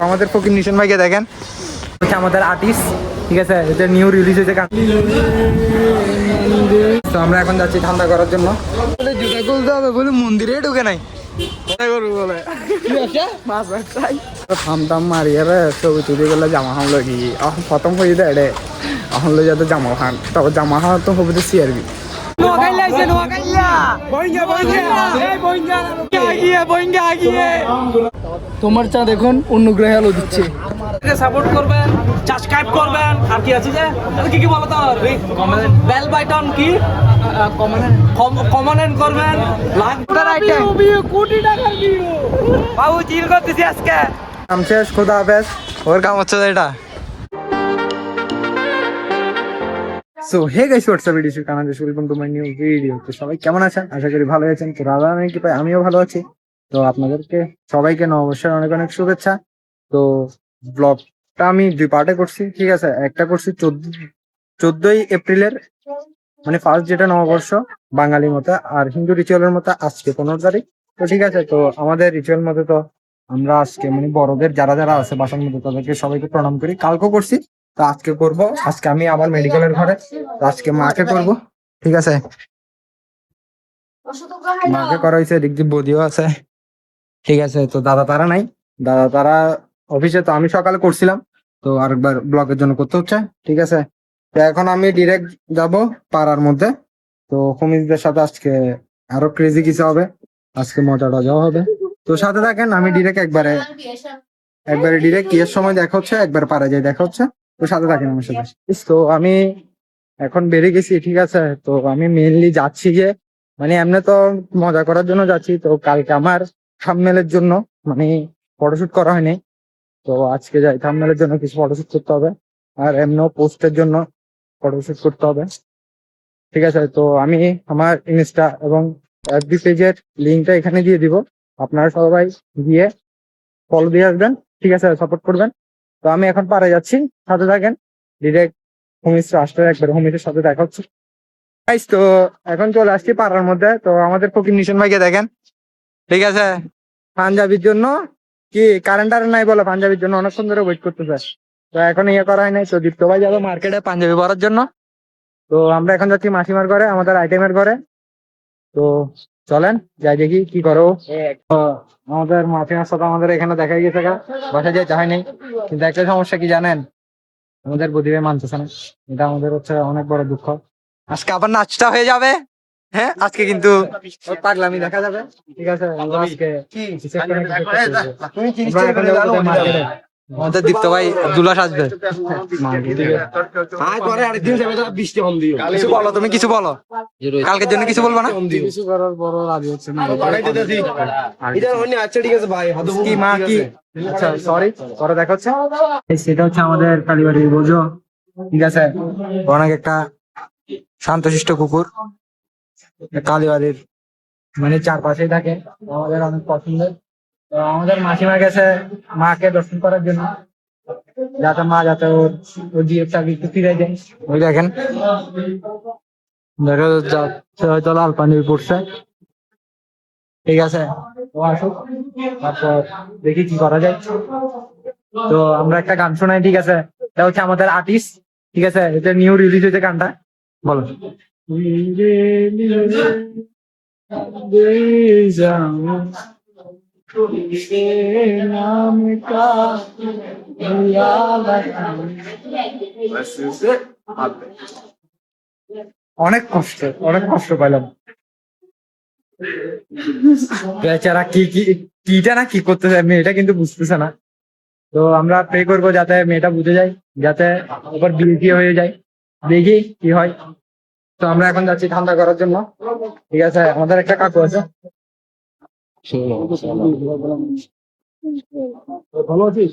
আমাদের ফকির নিশান ভাইকে দেখেন, হচ্ছে আমাদের আর্টিস্ট, ঠিক আছে, এটা নিউ রিলিজ হয়েছে গান। তো আমরা এখন যাচ্ছি ঠান্ডা করার জন্য। জুতা খুলতে হবে বলে মন্দিরে ঢুকে নাই বলে থাম থাম মারিয়ে ছবি তুলে গেলে জামা হাম লাগি এখন খতম হয়ে যায় রে, এখন লো যাতে জামা খান, তবে জামা খাওয়া তো হবে তো সিআরবি। তোমার চা দেখুন অন্য গ্রহে আলো দিচ্ছে। সাপোর্ট করবেন, সাবস্ক্রাইব করবেন, আর কি আছে যে কি কি বলো তো, বেল বাটন কি কমেন্ট করবেন, লাইক কোটি টাকার ভিউ বাবু চিল করতেছি আজকে। কাম শেষ, খোদা হাফেজ। ওর কাম হচ্ছে এটা। So hey guys, WhatsApp video Canada welcome to my new video. তো সবাই কেমন আছেন? আশা করি ভালো আছেন। তো রাধা আমি কি পাই, আমিও ভালো আছি। তো আপনাদেরকে সবাইকে নববর্ষের অনেক অনেক শুভেচ্ছা। তো ব্লগটা আমি দুই পার্টে করছি, ঠিক আছে। একটা করছি 14ই এপ্রিলের, মানে ফার্স্ট যেটা নববর্ষ বাঙালি মতে, আর হিন্দু রিচুয়ালের মতো আজকে 15 তারিখ। তো ঠিক আছে, তো আমাদের রিচুয়াল মতে তো আমরা আজকে মানে বড়দের যারা যারা আছে বাসার মধ্যে তাদেরকে সবাইকে প্রণাম করি। কালকেও করছি, তো আজকে করব। আজকে আমি আবার মেডিকেলের ঘরে, তো আজকে মাকে করব, ঠিক আছে। মাকে করা হয়েছে, এদিক দিয়ে বদিও আছে, ঠিক আছে। তো দাদা তারা নাই, দাদা তারা অফিসে। তো আমি সকালে করছিলাম, তো আরেকবার ব্লগের জন্য করতে হচ্ছে, ঠিক আছে। তো এখন আমি ডিরেক্ট যাব পাড়ার মধ্যে। তো কমিজদের সাথে আজকে আরো ক্রেজি কিছু হবে, আজকে মজা টজাও হবে। তো সাথে থাকেন, আমি ডিরেক্ট একবারে ডিরেক্ট কিয়ের সময় দেখা হচ্ছে, একবার পাড়া যাই দেখা হচ্ছে। তো সাথে থাকেন আমার সাথে। তো আমি এখন বেরিয়ে গেছি, ঠিক আছে। তো আমি মেইনলি যাচ্ছি যে মানে এমনি তো মজা করার জন্য যাচ্ছি। তো কালকে আমার থাম্বনেলের জন্য মানে ফটোশুট করা হয়নি, তো আজকে যাই থাম্বনেলের জন্য কিছু ফটোশুট করতে হবে, আর এমনিও পোস্টের জন্য ফটোশুট করতে হবে, ঠিক আছে। তো আমি আমার ইনস্টা এবং এফবি পেজের লিঙ্কটা এখানে দিয়ে দিব, আপনারা সবাই গিয়ে ফলো দিয়ে আসবেন, ঠিক আছে, সাপোর্ট করবেন। তো আমি এখন পারে যাচ্ছি, সাথে থাকেন। ডিরেক্ট হোমিস্টার আসলে একবার হোমিস্টার সাথে দেখা হচ্ছে। Guys, তো এখন চলে আসছি পাড়ার মধ্যে। তো আমাদের ফকির নিশান ভাইকে দেখেন, ঠিক আছে, পাঞ্জাবির জন্য কি কারেন্ট আর নাই বলে পাঞ্জাবির জন্য অনেকক্ষণ ধরে ওয়েট করতেছে। তো এখন ইয়ে করা হয় নাই। তো দীপ্ত ভাই যাবে মার্কেটে পাঞ্জাবি পরার জন্য। তো আমরা এখন যাচ্ছি মাসিমার ঘরে, আমাদের আইটেমের ঘরে। তো চলেন যাই দেখি কি করো। আমাদের মাসিমার সাথে আমাদের এখানে দেখাই গেছে, বাসা যেতে হয় নাই। কিন্তু একটা সমস্যা কি জানেন, আমাদের বুদ্ধিবে মানতেছে না। এটা আমাদের হচ্ছে অনেক বড় দুঃখ। আজকে আবার নাচটা হয়ে যাবে, হ্যাঁ আজকে কিন্তু পাগলামি দেখা যাবে, ঠিক আছে। আমাদের দীপ্ত ভাই দুলাস আসবে। কিছু বলো, তুমি কিছু বলো, কালকের জন্য কিছু বলবো না? কিছু করার বড় রাজি হচ্ছে না। কি মা কি, আচ্ছা সরি, পরে দেখা হচ্ছে। সেটা হচ্ছে আমাদের কালীবাড়ির বোঝো, ঠিক আছে। অনেক একটা শান্তশিষ্ট কুকুর, কালীবাড়ির মানে চারপাশেই থাকে, আমাদের অনেক পছন্দের। তো আমাদের মাসিমা গেছে মাকে দর্শন করার জন্য, যাতে মা যাতে ওর জিএফটাকে একটু ফিরে দেয়। ওই দেখেন দেখা যাচ্ছে হয়তো লাল পানি পড়ছে, ঠিক আছে। ও আসুক, তারপর দেখি কি করা যায়। তো আমরা একটা গান শোনাই, ঠিক আছে। এটা হচ্ছে আমাদের আর্টিস্ট, ঠিক আছে, এটা নিউ রিলিজ হয়েছে গানটা। বলো। অনেক কষ্ট, অনেক কষ্ট পাইলাম। বেচারা কি কি কিটা না কি করতেছে মেয়েটা কিন্তু বুঝতেছে না। তো আমরা প্রে করবো যাতে মেয়েটা বুঝে যায়, যাতে ওপর বিয়ে হয়ে যায়, দেখি কি হয়। তো আমরা এখন যাচ্ছি ঠান্ডা করার জন্য, ঠিক আছে। আমাদের একটা কাকু আছে। ভালো আছিস?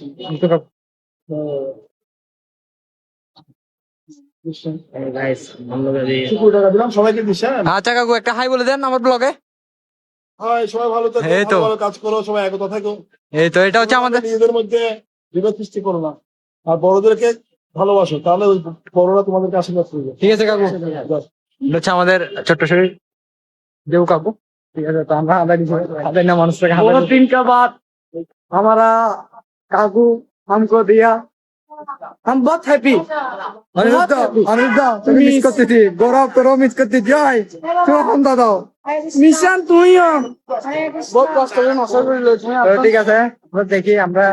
আচ্ছা কাকু একটা হাই বলে দেন আমার ব্লগে। সবাই ভালো থাকো, এই তো ভালো ভালো কাজ করো, সবাই একতা থাকো। এই তো এটা হচ্ছে আমাদের, নিজেদের মধ্যে বিভেদ সৃষ্টি করো না, আর বড়দেরকে ভালোবাসো, তাহলে ওই বড়রা তোমাদেরকে আশীর্বাদ করবে। ঠিক আছে কাকু। এটা হচ্ছে আমাদের ছোট্ট শরীর দেউ কাকু, ঠিক আছে। তো আমরা আদানি না মানুষটাকে তিন কা বাদ हमारा काकू हमको दिया हम बहुत हैप्पी अनिरुद्ध তুমি মিস করতেছি গৌরব তোরও মিস করতে যাই তুই ফোন দাও মিশন তুইও বহুত কষ্ট করে নষ্ট করে দিয়েছে তো ঠিক আছে আমরা দেখি আমরা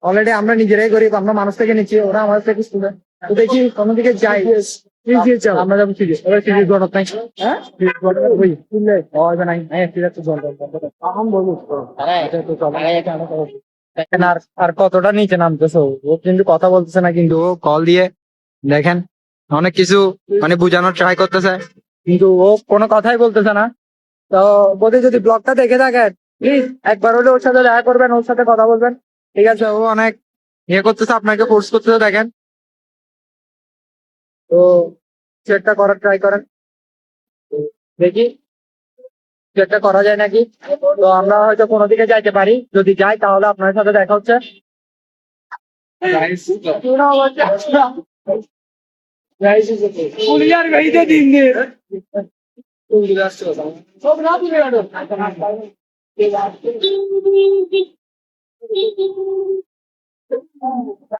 অলরেডি আমরা নিজেরাই গরিব আমরা মানুষ থেকে নিচ্ছি ওরা আমাদের থেকে স্টুডেন্ট তো দেখি কোন দিকে যাই আমরা যাবো সিরিজ এবার সিরিজ গড়ত নাই হ্যাঁ সিরিজ গড়ত ওই শুনলে হবে নাই সিরিজ তো জল আহম বলবো দেখেন আর কতটা নিচে নামতেছো ও কিন্তু কথা বলতেছে না কিন্তু ও কল দিয়ে দেখেন অনেক কিছু মানে বোঝানোর ট্রাই করতেছে কিন্তু ও কোনো কথাই বলতেছে না তো বোধ যদি ব্লগটা দেখে থাকেন প্লিজ একবার হলে ওর সাথে দেখা করবেন ওর সাথে কথা বলবেন ঠিক আছে ও অনেক ইয়ে করতেছে আপনাকে ফোর্স করতেছে দেখেন তো চেকটা করার ট্রাই করেন দেখি চেকটা করা যায় নাকি তো আমরা হয়তো কোনো দিকে যাইতে পারি যদি যাই তাহলে আপনার সাথে দেখা হচ্ছে পুলিয়ার গাড়িতে দিন দিয়ে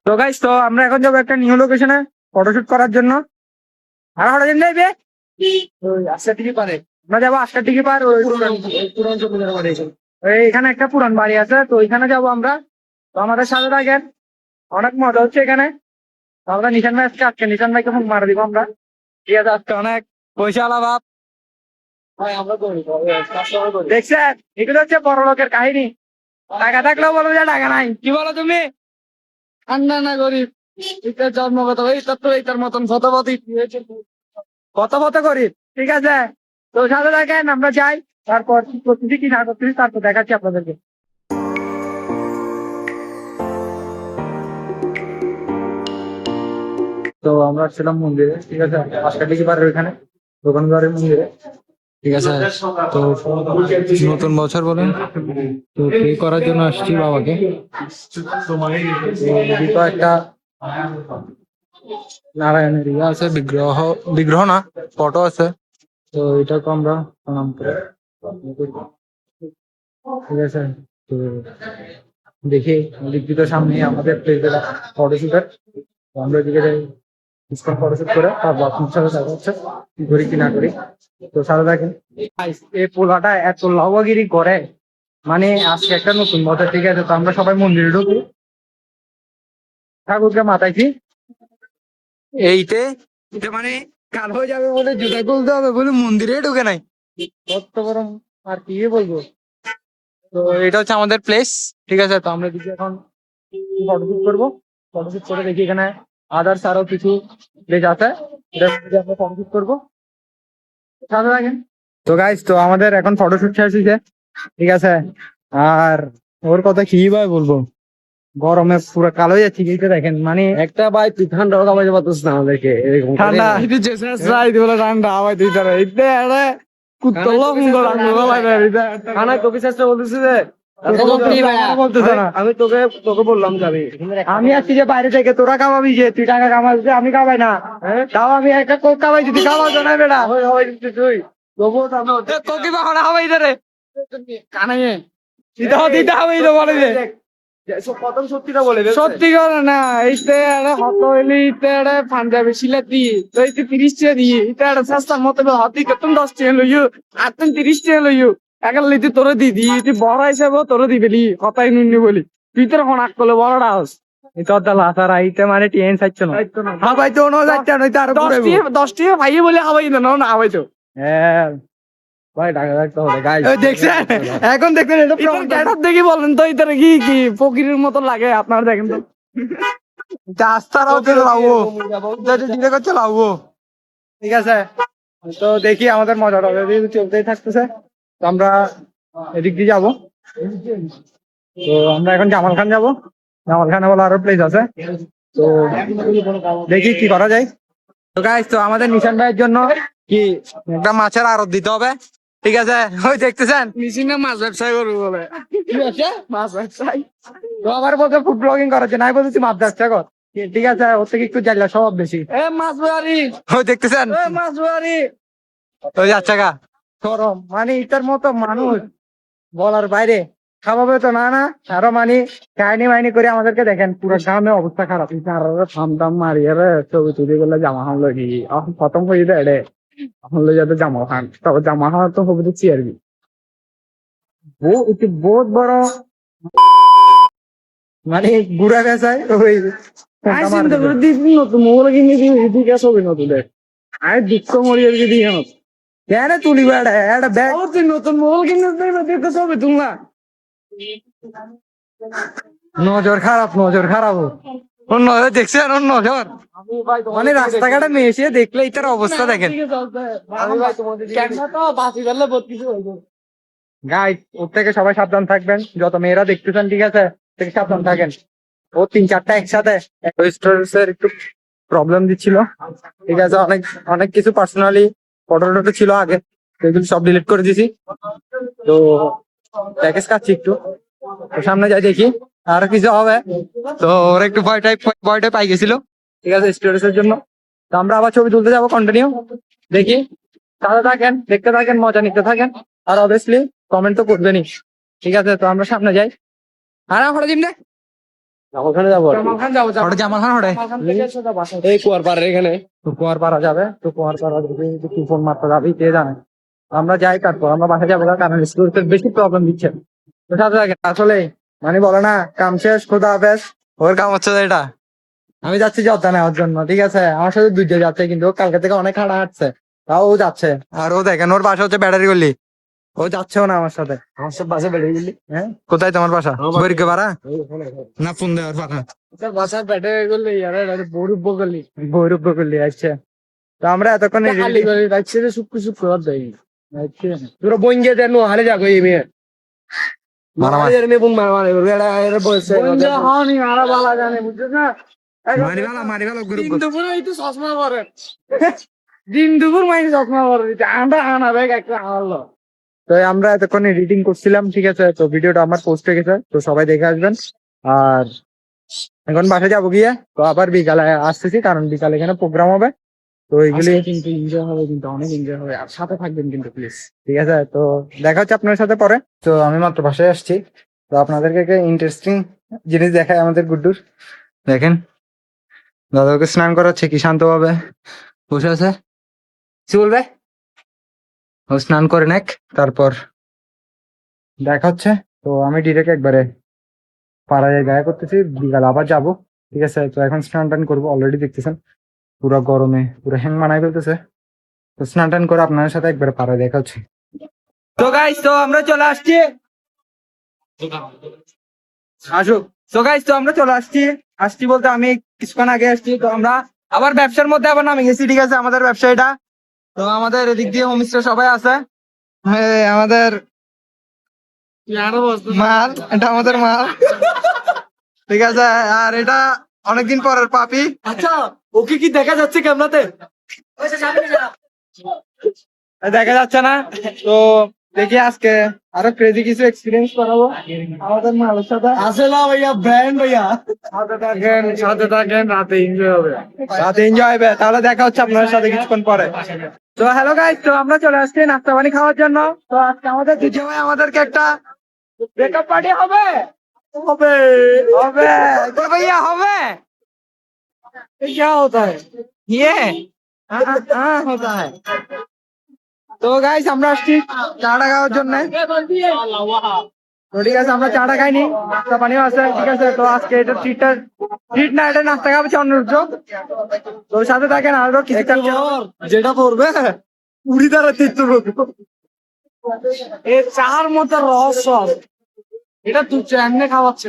তো গাইস তো আমরা এখন যাবো একটা নিউ লোকেশনে ফটোশুট করার জন্য আর হঠাৎ যাইবে আজকে টিকি পারে আমরা যাবো আজকের টিকি পার এখানে একটা পুরান বাড়ি আছে তো ওইখানে যাবো আমরা তো আমাদের সাথে থাকেন অনেক মজা হচ্ছে এখানে তো আমরা নিশান ভাই আজকে নিশান ভাইকে ফোন মারা দিব আমরা ঠিক আছে আজকে অনেক পয়সা অভাব দেখছেন এগুলো হচ্ছে বড় লোকের কাহিনী টাকা থাকলেও বলো যে টাকা নাই কি বলো তুমি ঠান্ডা না গরিব এটার জন্মগত এইটার তো এইটার মতন শতপথী কত গরিব ঠিক আছে তো সাথে দেখেন আমরা যাই তারপর কি করতেছি কি না করতেছি তারপর দেখাচ্ছি আপনাদেরকে তো আমরা ছিলাম মন্দিরে ঠিক আছে আজকে টিকি পারের ওইখানে দোকানদারের মন্দিরে ঠিক আছে তো নতুন বছর বলেন তো পে করার জন্য আসছি বাবাকে তো একটা নারায়ণের ইয়ে আছে বিগ্রহ না ফটো আছে তো এটাকে আমরা প্রণাম করে ঠিক আছে তো দেখি লিখিত সামনে আমাদের ফটোশুটের আমরা এদিকে যাই ফটোশুট করে তারপর আপনার সাথে দেখা হচ্ছে কি করি কি না করি তো সাথে দেখেন এই পোলাটা এত লাউয়াগিরি করে মানে আজকে একটা নতুন বছর ঠিক আছে তো আমরা সবাই মন্দিরে ঢুকি ঠাকুরকে মাথাইছি এইতে এটা মানে কাল হয়ে যাবে বলে জুতা খুলতে হবে বলে মন্দিরে ঢুকে নাই কত বড় আর কি বলবো তো এটা হচ্ছে আমাদের প্লেস ঠিক আছে তো আমরা দিকে এখন ফটোশুট করবো ফটোশুট করে দেখি এখানে আদার্স আরো কিছু প্লেস আছে আমরা ফটোশুট করবো সাথে থাকেন তো গাইস তো আমাদের এখন ফটোশুট শেষ হয়েছে ঠিক আছে আর ওর কথা কি ভাই বলবো গরমে পুরো কালো হয়ে যাচ্ছে এইটা দেখেন মানে একটা ভাই তুই ঠান্ডা কামাইতে পারছিস না আমাদেরকে এরকম ঠান্ডা এটা জেসাস রাই দিবলা ঠান্ডা আওয়াজ দিতে রে এটা আরে কুতলা সুন্দর আঙ্গুল লাগে এটা খানা কবি চেষ্টা বলতেছি যে বলতেছ না আমি তোকে বললাম যাবি আমি আসছি যে বাইরে থেকে তোরা কামাবি যে তুই টাকা কামাবি আমি কামাই না তাও আমি একটা কোক কামাই যদি কামাও না বেটা তুই তবুও তো আমরা কোকি বাহনা হবাই রে কানাইয়ে দিতে হবে তো বলে যে প্রথম সত্যিটা বলে সত্যি করে না এইতে আরে হত হইলি ইতে আরে পাঞ্জাবি সিলাতি তো এইতে 30 টাকা দিয়ে ইতে আরে সস্তা মত হতি কত 10 টাকা লইও আর তুমি 30 টাকা লইও একাল লিতে তোরে দি দি তুই বড় হিসাবে তোরে দিবেলি কথাই নুনি বলি তুই তোর কোন আকলে বড় রাস এটা দালা তার আইতে মানে টিএন চাইছো না হ্যাঁ ভাই তো নো যাচ্ছে না তার উপরে 10 টাকা ভাই বলে হাওয়াই না না হাওয়াই তো হ্যাঁ ভাই টাকা রাখতে হবে গাইস দেখছেন এখন দেখেন এটা গেটআপ দেখি বলেন তো ইতার কি কি ফকিরের মতো লাগে আপনারা দেখেন তো রাস্তারাও তো লাউও যেটা দিনে করছে লাউও ঠিক আছে তো দেখি আমাদের মজাটা চলতেই থাকতেছে তো আমরা এদিক দিয়ে যাবো তো আমরা এখন জামাল খান যাবো জামাল খানে বলে আরো প্লেস আছে তো দেখি কি করা যায় তো গাইস তো আমাদের নিশান ভাইয়ের জন্য কি একটা মাছের আড়ত দিতে হবে ঠিক আছে ওই দেখতেছেন মিশিনে মাছ ব্যবসায় করবো বলে কি আছে মাছ ব্যবসায় তো আবার বলতে ফুড ব্লগিং করাচ্ছে নাই বলছি মাছ ব্যবসা কর ঠিক আছে ওর থেকে একটু জানলা স্বভাব বেশি মাছ বাড়ি ওই দেখতেছেন মাছ বাড়ি ওই যাচ্ছে গা গরম মানে এটার মতো মানুষ বলার বাইরে খাওয়াবে তো না না আরো মানে কাহিনী মাইনি করে আমাদেরকে দেখেন পুরো গ্রামে অবস্থা খারাপ আর থাম টাম মারিয়ে ছবি তুলি গুলো জামা হাম লগি এখন খতম হয়ে যায় রে এখন লই যাতে জামা খান তবে জামা খাওয়া তো হবে দেখছি আর কি একটু বহুত বড় মানে ঘুরা গেছায় ওই চিন্তা করে দিদি নতুন মোবাইল কিনে দিবি এদিকে ছবি নতুন দেখ আয় দুঃখ মরি আর কি দিয়ে কেন তুলি বেড়া একটা ব্যাগ তুই নতুন মোবাইল কিনে দিতে ছবি তুলনা নজর খারাপ ওর নজর দেখছেন ওর নজর মানে রাস্তাঘাটে মেয়ে এসে দেখলে এটার অবস্থা দেখেন গাইস ওর থেকে সবাই সাবধান থাকবেন যত মেয়েরা দেখতেছেন ঠিক আছে থেকে সাবধান থাকেন ও 3-4টা একসাথে স্টোরেজের একটু প্রবলেম দিচ্ছিল ঠিক আছে অনেক কিছু পার্সোনালি ফটো টটো ছিল আগে তো এগুলো সব ডিলিট করে দিয়েছি তো প্যাকেজ কাটছি একটু তো সামনে যাই দেখি আর কিছু হবে তো ওরা একটু ভয়টাই পাই গেছিল ঠিক আছে স্টোরেজের জন্য তো আমরা আবার ছবি তুলতে যাবো কন্টিনিউ দেখি সাথে থাকেন দেখতে থাকেন মজা নিতে থাকেন আর অবভিয়াসলি কমেন্ট তো করবেনই ঠিক আছে তো আমরা সামনে যাই আর আমরা জিম রে ওখানে যাবো জামাল খান হড়ে এই কুয়ারপাড়ার এখানে তো কুয়ারপাড়া যাবে তো কুয়ারপাড়া কি ফোন মারতে যাবে কে জানে আমরা যাই তারপর আমরা বাসা যাবো কারণ স্টোরেজের বেশি প্রবলেম দিচ্ছে তো সাথে থাকেন আসলে মানে বলে না কাম শেষ খোদা হাফেজ ওর কাম হচ্ছে এটা আমি যাচ্ছি যত্ন নেওয়ার জন্য ঠিক আছে আমার সাথে দুইটা যাচ্ছে কিন্তু ও কালকে থেকে অনেক হাঁটা হাঁটছে তাও ও যাচ্ছে আর ও দেখেন ওর বাসা হচ্ছে ব্যাটারি গলি ও যাচ্ছেও না আমার সাথে আমার সব বাসা ব্যাটারি গলি হ্যাঁ কোথায় তোমার বাসা বরিকে পাড়া না ফোন দেওয়ার পাড়া বাসার ব্যাটারি গলি বৈরূপ গলি আচ্ছা তো আমরা এতক্ষণ শুক্র দেয় তোরা বইন গিয়ে দেন হারে যাবো এই মেয়ে তো আমরা এতক্ষণ এডিটিং করছিলাম ঠিক আছে তো ভিডিওটা আমার পোস্ট হয়ে গেছে তো সবাই দেখে আসবেন আর এখন বাসা যাবো গিয়ে তো আবার বিকালে আসতেছি কারণ বিকালে এখানে প্রোগ্রাম হবে তো এইগুলি কিন্তু এনজয় হবে কিন্তু অনেক এনজয় হবে আর সাথে থাকবেন কিন্তু প্লিজ ঠিক আছে তো দেখা হচ্ছে আপনার সাথে পরে তো আমি মাত্র বাসায় আসছি তো আপনাদেরকে একটা ইন্টারেস্টিং জিনিস দেখায় আমাদের গুড্ডুর দেখেন দাদাকে স্নান করাচ্ছে কি শান্ত ভাবে বসে আছে কি বলবে ও স্নান করে নেক তারপর দেখা হচ্ছে তো আমি ডিরেক্ট একবারে পাড়ায় দেখা করতেছি বিকাল আবার যাবো ঠিক আছে তো এখন স্নান টান করবো অলরেডি দেখতেছেন পুরো গরমে পুরো হ্যাং মানাই ফেলতেছে তো স্নান টান করে আপনার সাথে একবারে পাড়ায় দেখা হচ্ছে তো গাইস তো আমরা চলে আসছি আসুক তো গাইস তো আমরা চলে আসছি বলতে আমি কিছুক্ষণ আগে আসছি তো আমরা আবার ব্যবসার মধ্যে আবার নামে গেছি ঠিক আছে আমাদের ব্যবসায়ীটা তো আমাদের এদিক দিয়ে হোমস্টে সবাই আছে আমাদের মাল এটা আমাদের মাল ঠিক আছে আর এটা অনেকদিন পরের পাপি আচ্ছা ওকে কি দেখা যাচ্ছে ক্যামেরাতে দেখা যাচ্ছে না তো দেখি আজকে আরো ক্রেজি কিছু এক্সপিরিয়েন্স করাবো আমাদের মালের সাথে আসে না ভাইয়া ব্র্যান্ড ভাইয়া সাথে থাকেন রাতে এনজয় হবে তাহলে দেখা হচ্ছে আপনার সাথে কিছুক্ষণ পরে তো হ্যালো গাইস তো আমরা চলে আসছি নাস্তা পানি খাওয়ার জন্য তো আজকে আমাদের দুজন ভাই আমাদেরকে একটা ব্রেকআপ পার্টি হবে হবে হবে তো ভাইয়া হবে क्या होता है ये हाँ होता है তো গাইস আমরা আসছি চাটা খাওয়ার জন্য তো ঠিক আছে আমরা চাটা খাইনি নাস্তা পানিও আছে ঠিক আছে তো আজকে এটা ট্রিট না এটা নাস্তা খাওয়া হচ্ছে অনুরোধ তো সাথে থাকেন আরো কিছু যেটা পড়বে উড়ি দ্বারা তীর্থ এ চার মতো রহস্য এটা তুই এমনি খাওয়াচ্ছে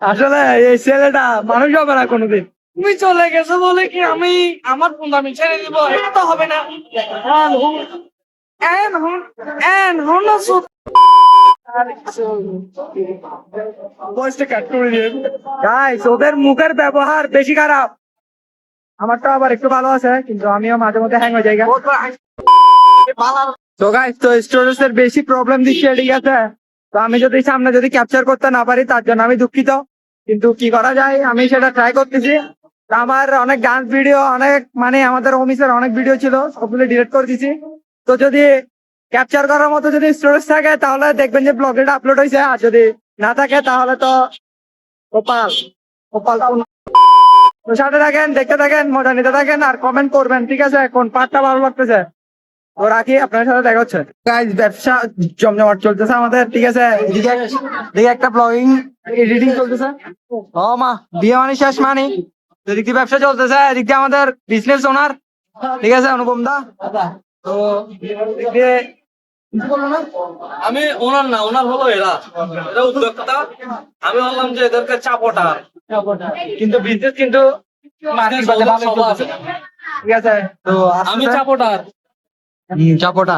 আসলে এই ছেলেটা মানুষ হবে না কোনোদিন তুমি চলে গেছো বলে কি আমি আমার ফোন আমি ছেড়ে দিব এটা তো হবে না গাইস ওদের মুখের ব্যবহার বেশি খারাপ আমারটা আবার একটু ভালো আছে কিন্তু আমিও মাঝে মধ্যে হ্যাং হয়ে যাই তো গাইস তো স্টোরেজের বেশি প্রবলেম দিচ্ছে ঠিক আছে তো আমি যদি সামনে যদি ক্যাপচার করতে না পারি তার জন্য আমি দুঃখিত কিন্তু কি করা যায় আমি সেটা ট্রাই করতেছি তো আমার অনেক গান ভিডিও অনেক মানে আমাদের অফিসের অনেক ভিডিও ছিল সবগুলো ডিলিট করে দিছি তো যদি ক্যাপচার করার মতো যদি স্টোরেজ থাকে তাহলে দেখবেন যে ব্লগে আপলোড হয়েছে, আর যদি না থাকে তাহলে তো কপাল কপাল। তো সাথে থাকেন, দেখতে থাকেন, মজা নিতে থাকেন আর কমেন্ট করবেন, ঠিক আছে? কোন পার্টটা ভালো লাগতেছে। তো রাখি, আপনার সাথে দেখা হচ্ছে। গাইস, ব্যবসা জমজমাট চলতেছে আমাদের, ঠিক আছে? এদিকে একটা ব্লগিং এডিটিং চলতেছে। ও মা, বিয়ে মানে শেষ মানে, এদিক দিয়ে ব্যবসা চলতেছে, এদিক দিয়ে আমাদের বিজনেস ওনার, ঠিক আছে, অনুপম দা। তো এদিক দিয়ে কিছু বললো না? আমি ওনার না, ওনার হলো এরা এরা উদ্যোক্তা। আমি বললাম যে এদেরকে চাপটার, কিন্তু বিজনেস কিন্তু মার্কেট বাজারে ভালো চলতেছে, ঠিক আছে? তো আমি চাপটার। চাপটা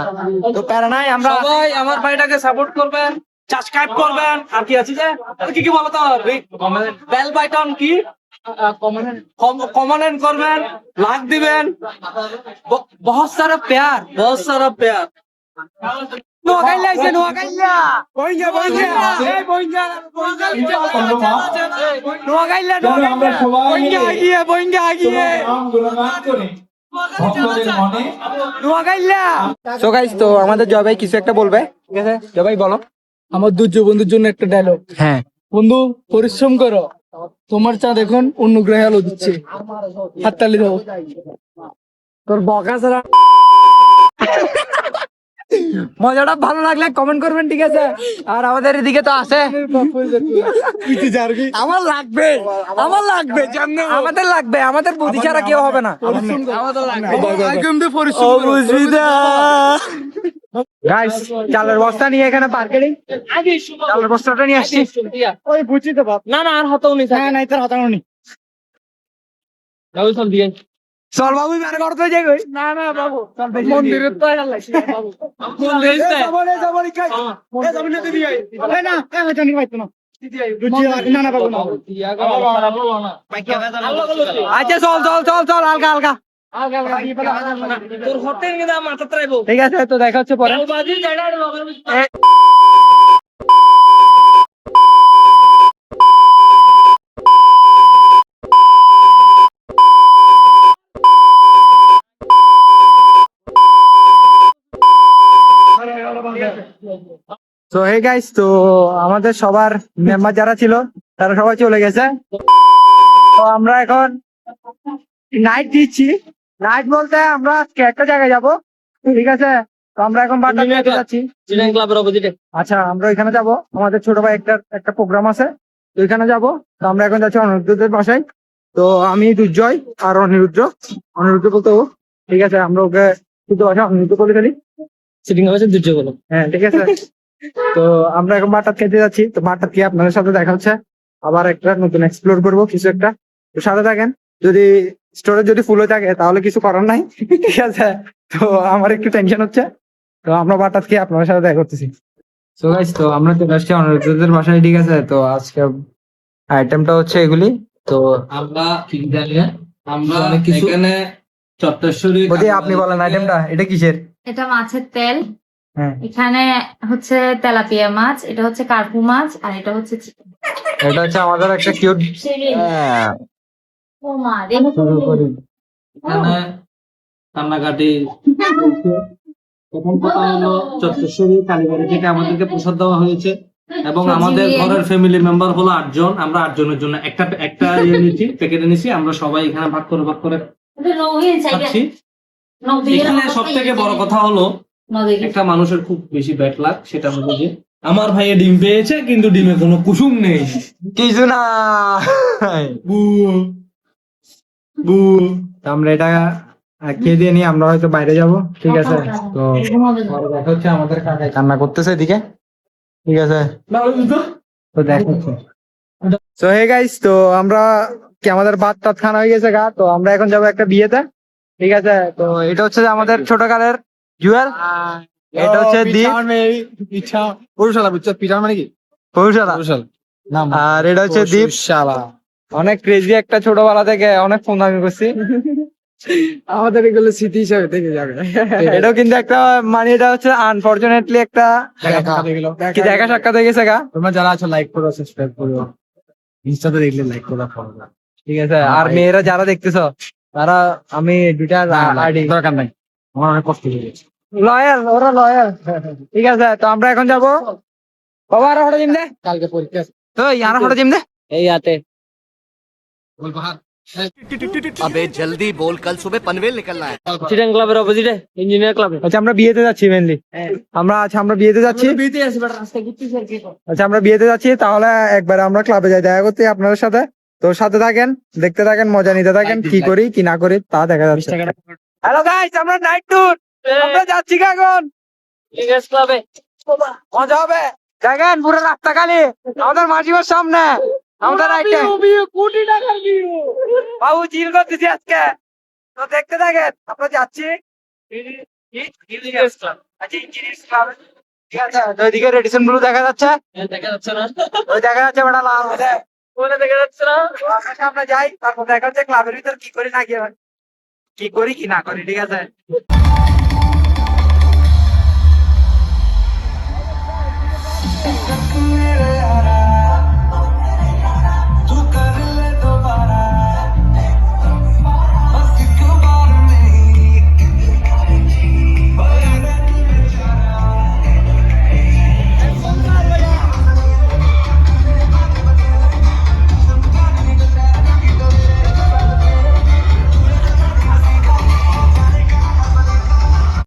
তো প্যারা নাই, আমরা সবাই আমার ভাইটাকে সাপোর্ট করবেন, সাবস্ক্রাইব করবেন, আর কি আছে যে কি কি বলতো, বেল বাটন কি কমেন্ট করবেন, লাইক দিবেন, বহুত সারা প্যার, বহুত সারা প্যার। নোয়াখাইলা আইছে, নোয়াখাইলা বইঙ্গা বইঙ্গা এই বইঙ্গা নোয়াখাইলা বইঙ্গা আগিয়ে বইঙ্গা আগিয়ে নোয়াখাইলা। সো গাইস, তো আমাদের জয় ভাই কিছু একটা বলবে, ঠিক আছে? জয় ভাই বলো। আমার দুর্য বন্ধুর জন্য একটা ডায়লগ। হ্যাঁ, বন্ধু, পরিশ্রম করো, তোমার চা দেখুন অন্য গ্রহে আলো দিচ্ছে, হাততালি দাও। তোর বকা ছাড়া মজাটা ভালো লাগলে কমেন্ট করবেন, ঠিক আছে? আর আমাদের এদিকে তো আছে, আমার লাগবে, আমার লাগবে, আমাদের লাগবে, আমাদের বুদ্ধি ছাড়া কেউ হবে না। গাইস, চালের বস্তা নিয়ে এখানে পার্কেটিং, চালের বস্তাটা নিয়ে আসছি। ওই বুঝছি তো বাপ, না না, আর হাতাও নি, হ্যাঁ নাই তোর হাতানো নি। সব দিয়ে চল বাবু, বের করতে যাই কই। না না বাবু, চল মন্দিরের তো আর লাগছে বাবু। মন্দিরে এ যাবো যাবো খাই, এ যাবো না দিদি আই, এ না এ হয়তো নি পাইতো না দিদি আই, রুচি না না বাবু না। আচ্ছা চল চল চল চল, হালকা হালকা তোর হোটেল নিয়ে মাথা ত্রাইবো। ঠিক আছে, তো দেখা হচ্ছে পরে। বাজি জায়গার লগের তো হে গাইস, তো আমাদের সবার মেম্বার যারা ছিল তারা সবাই চলে গেছে। তো আমরা এখন নাইট দিচ্ছি। নাইট বলতে আমরা আজকে একটা জায়গায় যাব, ঠিক আছে? তো আমরা এখন বাটা খেতে যাচ্ছি। জিনেন ক্লাবের অপোজিটে। আচ্ছা, আমরা ওইখানে যাব, আমাদের ছোট ভাই একটা প্রোগ্রাম আছে, তো ওইখানে যাব। তো আমরা এখন যাচ্ছি অনিরুদ্ধদের বাসায়। তো আমি দুর্জয় আর অনিরুদ্ধ বলতে ও, ঠিক আছে? আমরা ওকে শুধু বাসা অনিরুদ্ধ বলে ফেলি। সিটিং হয়েছে দুর্যোগ হলো। হ্যাঁ, ঠিক আছে। তো আমরা এখন ভাত খেতে যাচ্ছি, তো ভাত খেয়ে আপনাদের সাথে দেখা হচ্ছে। আবার একটা নতুন এক্সপ্লোর করবো কিছু একটা, তো সাথে থাকেন। যদি স্টোরেজ যদি ফুল হয়ে থাকে তাহলে কিছু করার নাই, ঠিক আছে? তো আমার একটু টেনশন হচ্ছে, তো আমরা ভাত খেয়ে আপনাদের সাথে দেখা করতেছি। তো গাইস, তো আমরা চলে আসছি অনিরুদ্ধদের বাসায়, ঠিক আছে? তো আজকে আইটেমটা হচ্ছে এগুলি। তো আমরা ঠিক জানি না, আমরা অনেক কিছু- এখানে চট্টেশ্বরী বদি আপনি বলেন আইটেমটা এটা কিসের? এটা মাছের তেল, হ্যাঁ, এখানে হচ্ছে তেলাপিয়া মাছ, এটা হচ্ছে কার্পু মাছ, আর এটা হচ্ছে চিকেন। এটা হচ্ছে আমাদের একটা কিউট ও মা, দেখো তো। এখানে কান্নাকাটি। প্রথম কথা হলো চট্টেশ্বরী কালীবাড়ি থেকে আমাদেরকে প্রসাদ দেওয়া হয়েছে, এবং আমাদের ঘরের ফ্যামিলি মেম্বার হলো 8 জন। আমরা 8 জনের জন্য একটা ইয়ে নিচ্ছি, প্যাকেটে নিচ্ছি। আমরা সবাই এখানে ভাগ করে এটা নৌহিন সাইডে খাচ্ছি। নৌহিন এখানে সব থেকে বড় কথা হলো একটা মানুষের খুব বেশি ব্যাড লাক, সেটা হলো যে আমার ভাইয়ে ডিম পেয়েছে কিন্তু ডিমে কোনো কুসুম নেই। কিছু না। বু বু তো আমরা এটা খেয়ে দিয়ে নিয়ে আমরা হয়তো বাইরে যাব, ঠিক আছে? তো পরে দেখা হচ্ছে। আমাদের কাকাই কান্না করতেছে এদিকে, ঠিক আছে? তো দেখা হচ্ছে। তো হে গাইস, তো আমরা কি আমাদের ভাত টাত খানা হয়ে গেছে গা, তো আমরা এখন যাবো একটা বিয়েতে, ঠিক আছে? তো এটা হচ্ছে যে আমাদের ছোট কালের জুয়েল, এটা হচ্ছে দীপ পুরুষালা বুঝছো, পিঠার মানে কি? পৌরশালা, আর এটা হচ্ছে দীপ। অনেক ক্রেজি একটা, ছোটবেলা থেকে অনেক ফোন আমি করছি। আমাদের এগুলো স্মৃতি হিসাবে থেকে যাবে। এটাও কিন্তু একটা, মানে এটা হচ্ছে আনফরচুনেটলি একটা কি দেখা সাক্ষাৎ হয়ে গেছে গা, তোমরা যারা আছো লাইক করো, সাবস্ক্রাইব করো, ইনস্টাতে দেখলে লাইক করো, ফলো করো। ঠিক আছে? আর মেয়েরা যারা দেখতেছো তারা, আমি দুইটা আইডি দরকার নাই, আমার অনেক কষ্ট হয়ে গেছে। লয়াল, ওরা লয়াল। ঠিক আছে, তো আমরা এখন যাবো। বাবা আরো হঠাৎ জিম দে, কালকে পরীক্ষা আছে। ওই আরো হঠাৎ জিম দে। এই হাতে अबे जल्दी बोल कल सुबह पनवेल निकलना है। চিটাং ক্লাবের অপোজিটে ইঞ্জিনিয়ার ক্লাবে। আচ্ছা আমরা বিয়েতে যাচ্ছি মেনলি। আমরা বিয়েতে যাচ্ছি। বিয়েতে আসি বাট রাস্তায় ঘুরতেছি আর কি। আচ্ছা আমরা বিয়েতে যাচ্ছি, তাহলে একবার আমরা ক্লাবে যাই দেখা করতে আপনাদের সাথে। তো সাথে থাকেন, দেখতে থাকেন, মজা নিতে থাকেন, কি করি কি না করি তা দেখা যাচ্ছে। হ্যালো গাইস, আমরা নাইট ট্যুর, আমরা যাচ্ছি এখন। ইংরেজ ক্লাবে মজা হবে, দেখেন পুরো রাস্তা খালি আমাদের মাসিমার সামনে, আমাদের রাইটে কোটি টাকার ভিউ। বাবু চিল করতেছি আজকে। তো দেখতে থাকেন, আমরা যাচ্ছি। ইংরেজ ক্লাব আচ্ছা ইঞ্জিনিয়ার্স ক্লাব, ঠিক আছে। তো ওইদিকে রেডিসন ব্লু দেখা যাচ্ছে, দেখা যাচ্ছে না, ওই দেখা যাচ্ছে বেটা লাল আছে। ওখানে দেখা যাচ্ছে না। আমরা সামনে যাই, তারপর দেখা হচ্ছে ক্লাবের ভিতর কি করি না কি করি কি না করি, ঠিক আছে।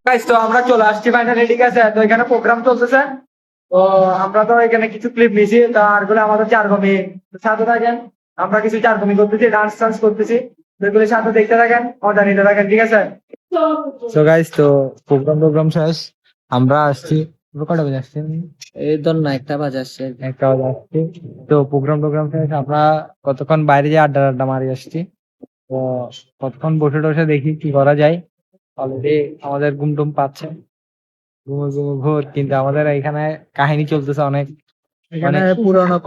Guys, তো আমরা চলে আসছি ফাইনালি, ঠিক আছে। তো এখানে প্রোগ্রাম চলতেছে, তো আমরা তো এখানে কিছু ক্লিপ নিয়েছি, তার গুলো আমাদের 4 কমি সাথে থাকেন। আমরা কিছু 4 কমি করতেছি, ডান্স টান্স করতেছি, তো এগুলো সাথে দেখতে থাকেন, মজা নিতে থাকেন, ঠিক আছে। তো গাইস, তো প্রোগ্রাম শেষ, আমরা আসছি। কটা বাজে আসছি? এই ধর না, 1টা বাজে আসছে। 1টা বাজে আসছি। তো প্রোগ্রাম শেষ, আমরা কতক্ষণ বাইরে যে আড্ডা মারি আসছি। তো কতক্ষণ বসে টসে দেখি কি করা যায়। অলরেডি আমাদের ঘুম টুম পাচ্ছে, ঘুমো ঘোর, কিন্তু আমাদের এখানে কাহিনী চলতেছে অনেক। এখানে পুরনো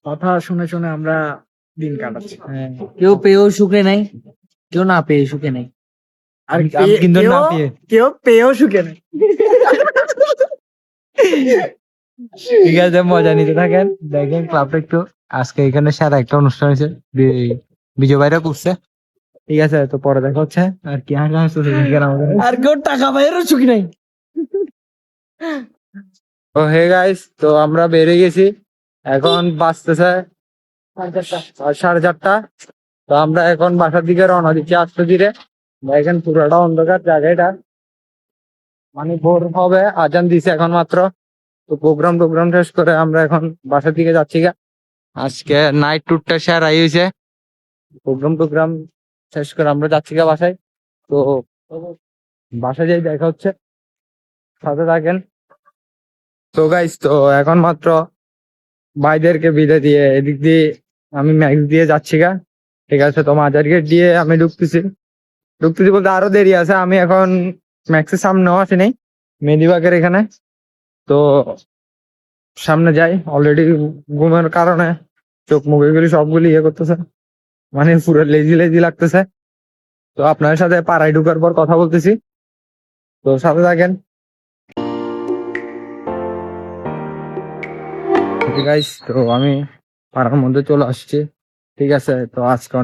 কথা শুনে শুনে আমরা দিন কাটাচ্ছি। হ্যাঁ, কেউ পেয়েও সুখে নাই, কেউ না পেয়ে সুখে নাই, আর আমি কিন্তু না পেয়ে। কেউ পেয়েও সুখে নাই। ঠিক আছে, মজা নিতে থাকেন, দেখেন ক্লাবটা একটু। আজকে এখানে সেরা একটা অনুষ্ঠান হয়েছে, বিজয় ভাইরা করছে, ঠিক আছে। তো পরে দেখা হচ্ছে। আর কি আমাদের। আর কেউ টাকা পাইয়েরও সুখী নাই। ও হে গাইস, তো আমরা বেরিয়ে গেছি, এখন বাজতেছে 4:30। তো আমরা এখন বাসার দিকে রওনা দিচ্ছি আস্তে ধীরে। দেখেন পুরোটা অন্ধকার জায়গাটা, মানে ভোর হবে, আজান দিছে এখন মাত্র। তো প্রোগ্রাম শেষ করে আমরা এখন বাসার দিকে যাচ্ছি গা। আজকে নাইট ট্যুরটা সেরাই হয়েছে। প্রোগ্রাম শেষ করে আমরা যাচ্ছি গা বাসায়। তো বাসায় যাই দেখা হচ্ছে, সাথে থাকেন। তো গাইস, তো এখন মাত্র ভাইদেরকে বিদায় দিয়ে এদিক দিয়ে আমি ম্যাক্স দিয়ে যাচ্ছি গা, ঠিক আছে। তো মাজার গেট দিয়ে আমি ঢুকতেছি বলতে আরো দেরি আছে। আমি এখন ম্যাক্সের সামনেও আসি নাই, মেদিবাগের এখানে। তো সামনে যাই, অলরেডি ঘুমের কারণে চোখ মুখ এগুলি সবগুলি করতেছে, মানে পুরো লেজি লাগতেছে। তো আপনার সাথে পাড়ায় ঢুকার পর কথা বলতেছি, তো সাথে থাকেন। গাইস, তো আমি পাড়ার মধ্যে চলে আসছি, ঠিক আছে। তো আজকে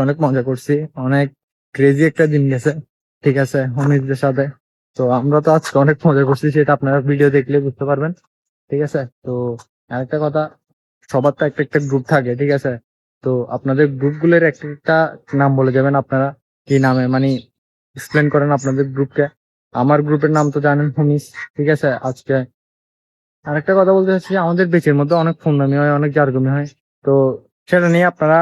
অনেক মজা করছি, অনেক ক্রেজি একটা দিন গেছে, ঠিক আছে, হোমিজদের সাথে। তো আমরা তো আজকে অনেক মজা করছি, সেটা আপনারা ভিডিও দেখলে বুঝতে পারবেন, ঠিক আছে। তো আরেকটা কথা, সবার তো একটা গ্রুপ থাকে, ঠিক আছে। তো আপনাদের গ্রুপগুলোর একটা নাম বলে যাবেন আপনারা, কি নামে মানে এক্সপ্লেন করেন আপনাদের গ্রুপকে। আমার গ্রুপের নাম তো জানেন, হোমিস, ঠিক আছে। আজকে আরেকটা কথা বলতে চাচ্ছি, আমাদের বেচের মধ্যে অনেক ফোনদামি হয়, অনেক জারগমি হয়। তো সেটা নিয়ে আপনারা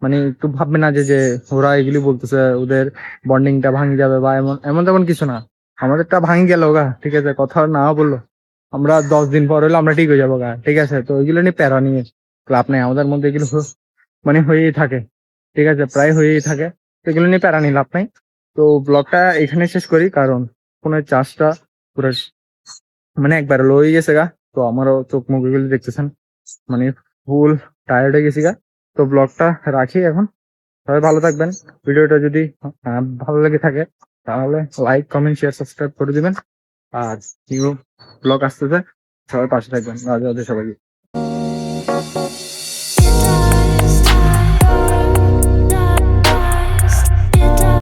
মানে একটু ভাববেন না যে ওরা এগুলি বলতেছে ওদের বন্ডিংটা ভাঙি যাবে বা এমন তেমন কিছু না। আমাদেরটা ভাঙি গেল গা, ঠিক আছে, কথা না বললো, আমরা 10 দিন পর হলে আমরা ঠিক হয়ে যাবো গা, ঠিক আছে। তো ওইগুলো নিয়ে প্যারা নিয়ে ক্লাব নেই, আমাদের মধ্যে এগুলো মানে হয়েই থাকে, ঠিক আছে, প্রায় হয়েই থাকে। তো এগুলো নিয়ে প্যারা নিয়ে লাভ নাই। তো ব্লগটা এখানে শেষ করি, কারণ ফোনের চার্জটা পুরো মানে একবার লো হয়ে গেছে গা। তো আমারও চোখ মুখ এগুলি দেখতেছেন, মানে ফুল টায়ার্ড হয়ে গেছি গা। তো ব্লগটা রাখি এখন, সবাই ভালো থাকবেন। ভিডিওটা যদি ভালো লেগে থাকে তাহলে লাইক কমেন্ট শেয়ার সাবস্ক্রাইব করে দিবেন। আর নিউ ব্লগ আসতেছে, সবাই পাশে থাকবেন। রাধে রাধে সবাই।